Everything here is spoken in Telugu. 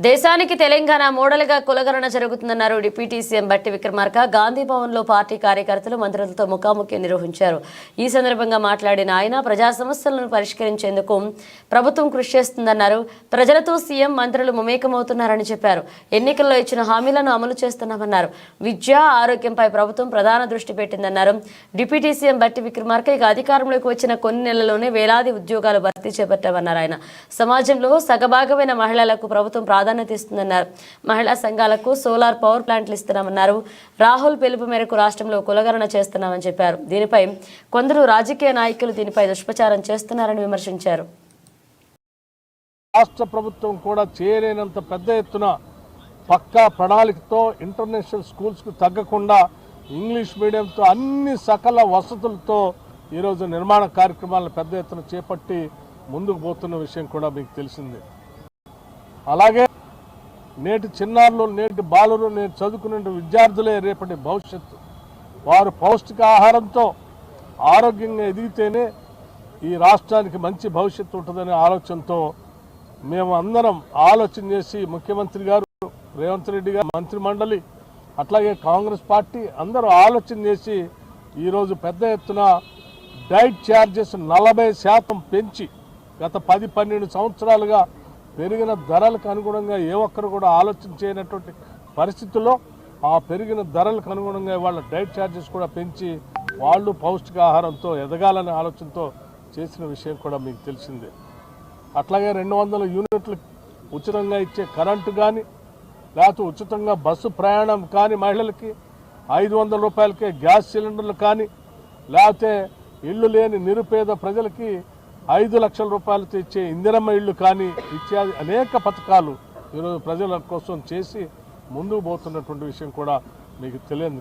దేశానికి తెలంగాణ మోడల్గా కులగణన జరుగుతుందన్నారు డిప్యూటీ సీఎం బట్టి విక్రమార్క. గాంధీ భవన్లో పార్టీ కార్యకర్తలు మంత్రులతో ముఖాముఖి నిర్వహించారు. ఈ సందర్భంగా మాట్లాడిన ఆయన ప్రజా సమస్యలను పరిష్కరించేందుకు ప్రభుత్వం కృషి చేస్తుందన్నారు. ప్రజలతో సీఎం మంత్రులు మమేకమవుతున్నారని చెప్పారు. ఎన్నికల్లో ఇచ్చిన హామీలను అమలు చేస్తున్నామన్నారు. విద్య, ఆరోగ్యంపై ప్రభుత్వం ప్రధాన దృష్టి పెట్టిందన్నారు. డిప్యూటీ సీఎం బట్టి విక్రమార్క ఇక అధికారంలోకి వచ్చిన కొన్ని నెలల్లోనే వేలాది ఉద్యోగాలు భర్తీ చేపట్టామన్నారు. ఆయన సమాజంలో సగభాగమైన మహిళలకు ప్రభుత్వం ప్రాధాన్యత ఇస్తుందన్నారు. మహిళా సంఘాలకు సోలార్ పవర్ ప్లాంట్లు ఇస్తున్నామన్నారు. రాహుల్ పిలుపు మేరకు రాష్ట్రంలో కులగణన చేస్తున్నామని చెప్పారు. దీనిపై కొందరు రాజకీయ నాయకులు దీనిపై దుష్ప్రచారం చేస్తున్నారని విమర్శించారు. రాష్ట్ర ప్రభుత్వం కూడా చేయలేనంత పెద్ద ఎత్తున పక్కా ప్రణాళికతో ఇంటర్నేషనల్ స్కూల్స్కు తగ్గకుండా ఇంగ్లీష్ మీడియంతో అన్ని సకల వసతులతో ఈరోజు నిర్మాణ కార్యక్రమాలను పెద్ద ఎత్తున చేపట్టి ముందుకు పోతున్న విషయం కూడా మీకు తెలిసిందే. అలాగే నేటి చిన్నారులు, నేటి బాలురు, నేటి చదువుకునే విద్యార్థులే రేపటి భవిష్యత్తు. వారు పౌష్టికాహారంతో ఆరోగ్యంగా ఎదిగితేనే ఈ రాష్ట్రానికి మంచి భవిష్యత్తు ఉంటుందనే ఆలోచనతో మేము అందరం ఆలోచన చేసి ముఖ్యమంత్రి గారు రేవంత్ రెడ్డి గారు, మంత్రిమండలి, అట్లాగే కాంగ్రెస్ పార్టీ అందరూ ఆలోచన చేసి ఈరోజు పెద్ద ఎత్తున డైట్ ఛార్జెస్ 40% పెంచి గత 10-12 సంవత్సరాలుగా పెరిగిన ధరలకు అనుగుణంగా ఏ ఒక్కరు కూడా ఆలోచన చేయనటువంటి పరిస్థితుల్లో ఆ పెరిగిన ధరలకు అనుగుణంగా వాళ్ళ డైట్ ఛార్జెస్ కూడా పెంచి వాళ్ళు పౌష్టికాహారంతో ఎదగాలనే ఆలోచనతో చేసిన విషయం కూడా మీకు తెలిసిందే. అట్లాగే 200 యూనిట్లు ఉచితంగా ఇచ్చే కరెంటు కానీ, లేకపోతే ఉచితంగా బస్సు ప్రయాణం కానీ, మహిళలకి 500 రూపాయలకే గ్యాస్ సిలిండర్లు కానీ, లేకపోతే ఇల్లు లేని నిరుపేద ప్రజలకి 5 లక్షల రూపాయలతో ఇచ్చే ఇందిరమ్మ ఇళ్ళు కానీ ఇత్యాది అనేక పథకాలు ఈరోజు ప్రజల కోసం చేసి ముందుకు పోతున్నటువంటి విషయం కూడా మీకు తెలియదు.